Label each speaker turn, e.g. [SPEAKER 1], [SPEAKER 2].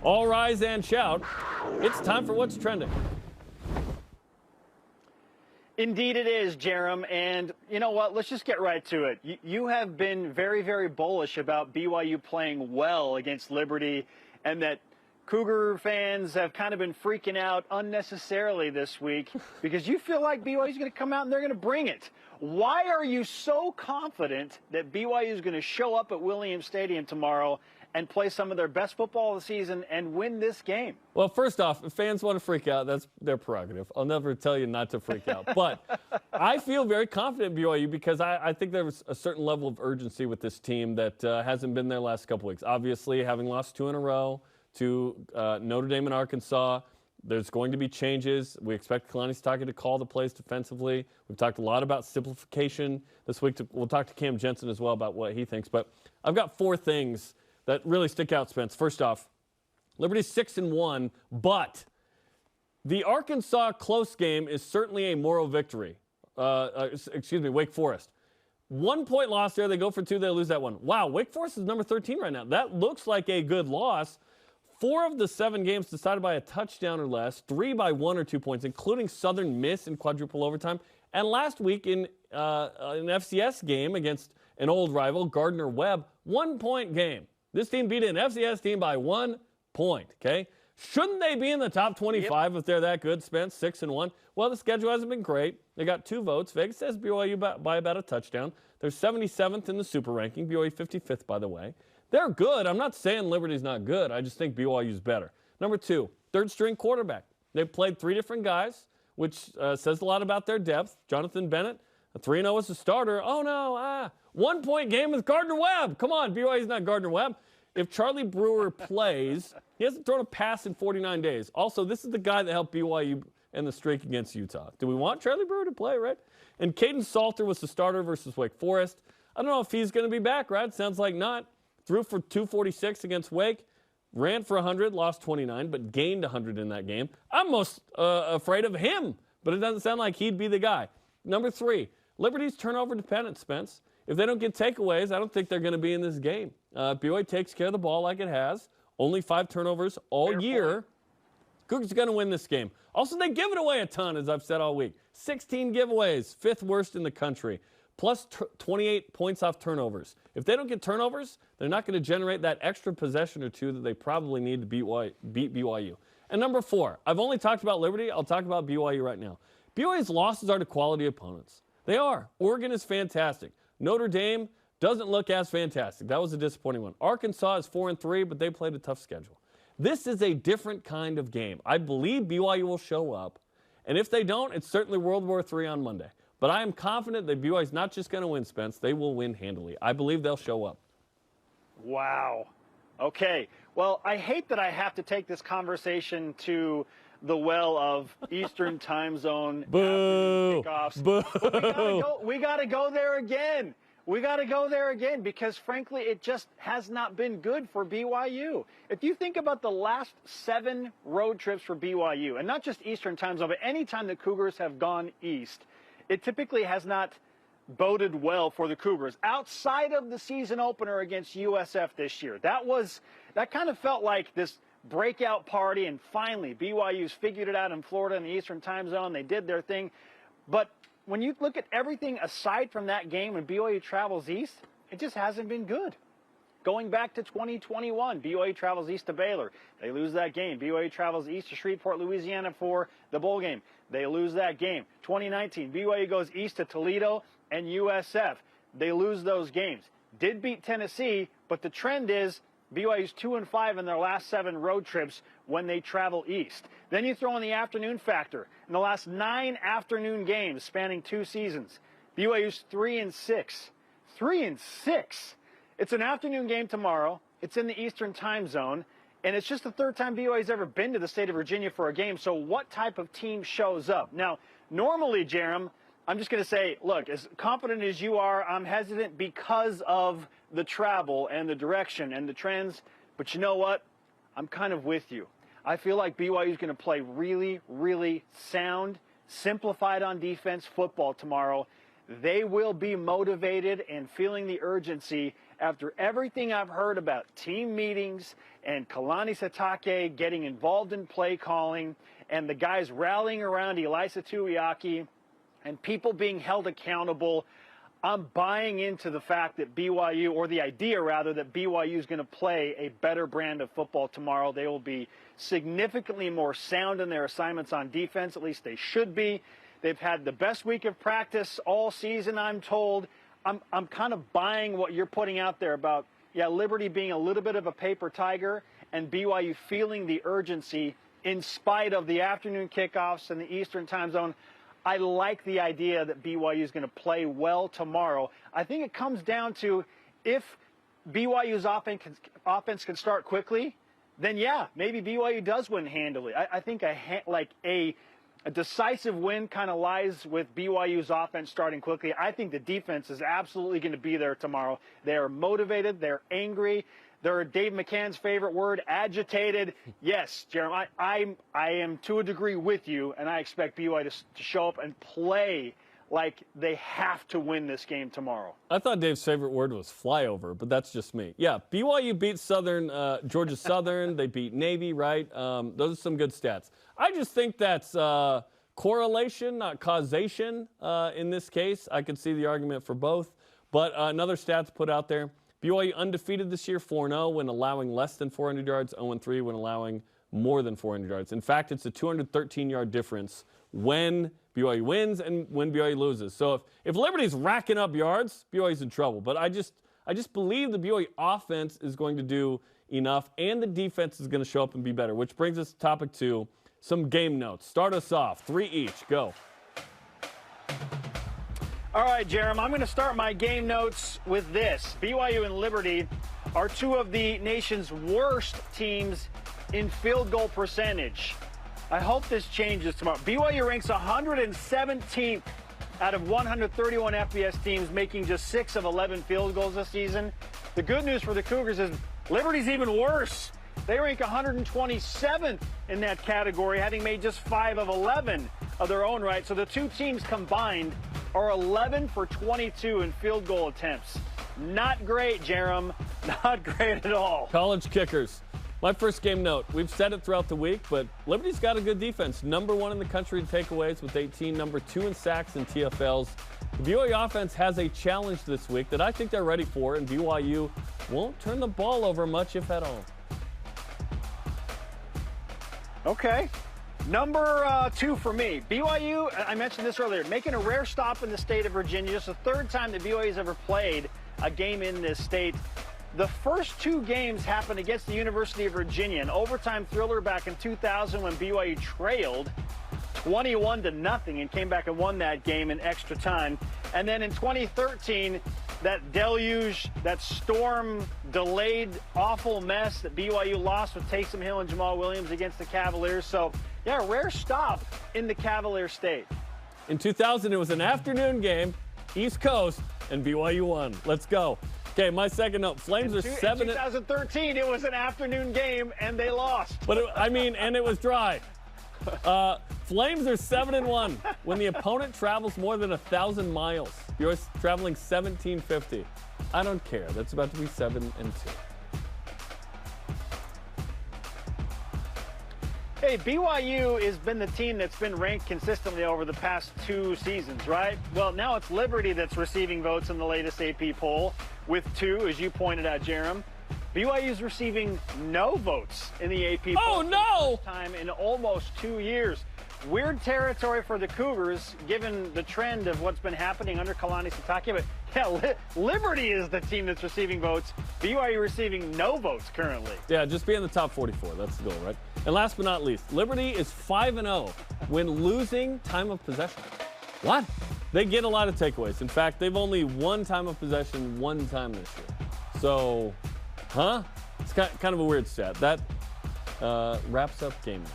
[SPEAKER 1] All rise and shout. It's time for What's Trending.
[SPEAKER 2] Indeed it is, Jarom. And you know what? Let's just get right to it. You have been very, very bullish about BYU playing well against Liberty, and that Cougar fans have kind of been freaking out unnecessarily this week because you feel like BYU is going to come out and they're going to bring it. Why are you so confident that BYU is going to show up at Williams Stadium tomorrow and play some of their best football of the season and win this game?
[SPEAKER 1] Well, first off, if fans want to freak out, that's their prerogative. I'll never tell you not to freak out. But I feel very confident in BYU because I think there's a certain level of urgency with this team that hasn't been there last couple weeks. Obviously, having lost 2 in a row to Notre Dame and Arkansas, there's going to be changes. We expect Kalani Sitake to call the plays defensively. We've talked a lot about simplification this week. We'll talk to Cam Jensen as well about what he thinks. But I've got 4 things that really stick out, Spence. First off, Liberty's 6-1, but the Arkansas close game is certainly a moral victory. Wake Forest. 1-point loss there. They go for 2. They lose that one. Wow, Wake Forest is number 13 right now. That looks like a good loss. 4 of the 7 games decided by a touchdown or less, 3 by 1 or 2 points, including Southern Miss in quadruple overtime. And last week in an FCS game against an old rival, Gardner-Webb, 1-point game. This team beat an FCS team by 1 point, okay? Shouldn't they be in the top 25 if they're that good, Spence, 6-1? Well, the schedule hasn't been great. They got 2 votes. Vegas says BYU by about a touchdown. They're 77th in the super ranking. BYU 55th, by the way. They're good. I'm not saying Liberty's not good. I just think BYU's better. Number 2, third-string quarterback. They've played 3 different guys, which says a lot about their depth. Jonathan Bennett, a 3-0 as a starter. Oh, no, 1-point game with Gardner-Webb. Come on, BYU's not Gardner-Webb. If Charlie Brewer plays, he hasn't thrown a pass in 49 days. Also, this is the guy that helped BYU end the streak against Utah. Do we want Charlie Brewer to play, right? And Caden Salter was the starter versus Wake Forest. I don't know if he's going to be back, right? Sounds like not. Threw for 246 against Wake, ran for 100, lost 29, but gained 100 in that game. I'm most afraid of him, but it doesn't sound like he'd be the guy. Number 3, Liberty's turnover dependent, Spence. If they don't get takeaways, I don't think they're going to be in this game. BYU takes care of the ball like it has. Only 5 turnovers all year. Cougars are going to win this game. Also, they give it away a ton, as I've said all week. 16 giveaways, 5th worst in the country, plus 28 points off turnovers. If they don't get turnovers, they're not going to generate that extra possession or 2 that they probably need to beat BYU. And number 4, I've only talked about Liberty. I'll talk about BYU right now. BYU's losses are to quality opponents. They are. Oregon is fantastic. Notre Dame doesn't look as fantastic. That was a disappointing one. Arkansas is 4-3, but they played a tough schedule. This is a different kind of game. I believe BYU will show up, and if they don't, it's certainly World War III on Monday. But I am confident that BYU is not just going to win, Spence. They will win handily. I believe they'll show up.
[SPEAKER 2] Wow. Okay. Well, I hate that I have to take this conversation to the well of Eastern time zone kickoffs.
[SPEAKER 1] Boo.
[SPEAKER 2] But we got to go there again. We got to go there again because, frankly, it just has not been good for BYU. If you think about the last 7 road trips for BYU, and not just Eastern time zone, but any time the Cougars have gone east, it typically has not boded well for the Cougars outside of the season opener against USF this year. That kind of felt like this breakout party, and finally BYU's figured it out in Florida in the Eastern time zone. They did their thing. But when you look at everything aside from that game when BYU travels east, it just hasn't been good. Going back to 2021, BYU travels east to Baylor. They lose that game. BYU travels east to Shreveport, Louisiana for the bowl game. They lose that game. 2019, BYU goes east to Toledo and USF. They lose those games. Did beat Tennessee, but the trend is BYU's 2-5 in their last 7 road trips when they travel east. Then you throw in the afternoon factor. In the last 9 afternoon games spanning 2 seasons, BYU's 3-6. 3-6. It's an afternoon game tomorrow. It's in the Eastern time zone. And it's just the 3rd time BYU's ever been to the state of Virginia for a game. So what type of team shows up? Now, normally, Jarom, I'm just going to say, look, as confident as you are, I'm hesitant because of the travel and the direction and the trends. But you know what? I'm kind of with you. I feel like BYU is going to play really, really sound, simplified on defense football tomorrow. They will be motivated and feeling the urgency after everything I've heard about team meetings and Kalani Sitake getting involved in play calling and the guys rallying around Elisa Tuiaki and people being held accountable, I'm buying into the fact that BYU, or the idea rather, that BYU is going to play a better brand of football tomorrow. They will be significantly more sound in their assignments on defense, at least they should be. They've had the best week of practice all season, I'm told. I'm kind of buying what you're putting out there about, yeah, Liberty being a little bit of a paper tiger and BYU feeling the urgency in spite of the afternoon kickoffs and the Eastern time zone. I like the idea that BYU is going to play well tomorrow. I think it comes down to if BYU's offense can start quickly, then yeah, maybe BYU does win handily. I think a decisive win kind of lies with BYU's offense starting quickly. I think the defense is absolutely going to be there tomorrow. They are motivated. They're angry. They're Dave McCann's favorite word, agitated. Yes, Jarom, I am to a degree with you, and I expect BYU to show up and play like they have to win this game tomorrow.
[SPEAKER 1] I thought Dave's favorite word was flyover, but that's just me. Yeah, BYU beat Georgia Southern. They beat Navy, right? Those are some good stats. I just think that's correlation, not causation in this case. I could see the argument for both. But another stats put out there. BYU undefeated this year, 4-0 when allowing less than 400 yards, 0-3 when allowing more than 400 yards. In fact, it's a 213-yard difference when BYU wins and when BYU loses. So if Liberty's racking up yards, BYU's in trouble. But I just believe the BYU offense is going to do enough and the defense is going to show up and be better, which brings us to topic 2, some game notes. Start us off, 3 each. Go.
[SPEAKER 2] All right, Jarom, I'm going to start my game notes with this. BYU and Liberty are 2 of the nation's worst teams in field goal percentage. I hope this changes tomorrow. BYU ranks 117th out of 131 FBS teams, making just 6 of 11 field goals this season. The good news for the Cougars is Liberty's even worse. They rank 127th in that category, having made just 5 of 11 of their own right. So the 2 teams combined are 11 for 22 in field goal attempts. Not great, Jarom. Not great at all.
[SPEAKER 1] College kickers. My first game note, we've said it throughout the week, but Liberty's got a good defense. Number 1 in the country in takeaways with 18, number 2 in sacks and TFLs. The BYU offense has a challenge this week that I think they're ready for, and BYU won't turn the ball over much, if at all.
[SPEAKER 2] Okay. Number 2 for me, BYU, I mentioned this earlier, making a rare stop in the state of Virginia. Just the 3rd time that BYU has ever played a game in this state. The first 2 games happened against the University of Virginia, an overtime thriller back in 2000 when BYU trailed 21-0 and came back and won that game in extra time. And then in 2013, that deluge, that storm-delayed awful mess that BYU lost with Taysom Hill and Jamal Williams against the Cavaliers. So, yeah, rare stop in the Cavalier State.
[SPEAKER 1] In 2000, it was an afternoon game, East Coast, and BYU won. Let's go. Okay, my second note. Flames are 7.
[SPEAKER 2] In 2013, it was an afternoon game, and they lost.
[SPEAKER 1] But, and it was dry. Flames are 7-1 when the opponent travels more than 1,000 miles. You're traveling 1,750. I don't care. That's about to be 7-2.
[SPEAKER 2] Hey, BYU has been the team that's been ranked consistently over the past 2 seasons, right? Well, now it's Liberty that's receiving votes in the latest AP poll with 2, as you pointed out, Jarom. BYU is receiving no votes in the AP poll.
[SPEAKER 1] Oh, no!
[SPEAKER 2] For the first time in almost 2 years. Weird territory for the Cougars, given the trend of what's been happening under Kalani Sitake. But, yeah, Liberty is the team that's receiving votes. BYU receiving no votes currently.
[SPEAKER 1] Yeah, just be in the top 44. That's the goal, right? And last but not least, Liberty is 5-0 when losing time of possession. What? They get a lot of takeaways. In fact, they've only won time of possession 1 time this year. So, it's kind of a weird stat. That wraps up game night.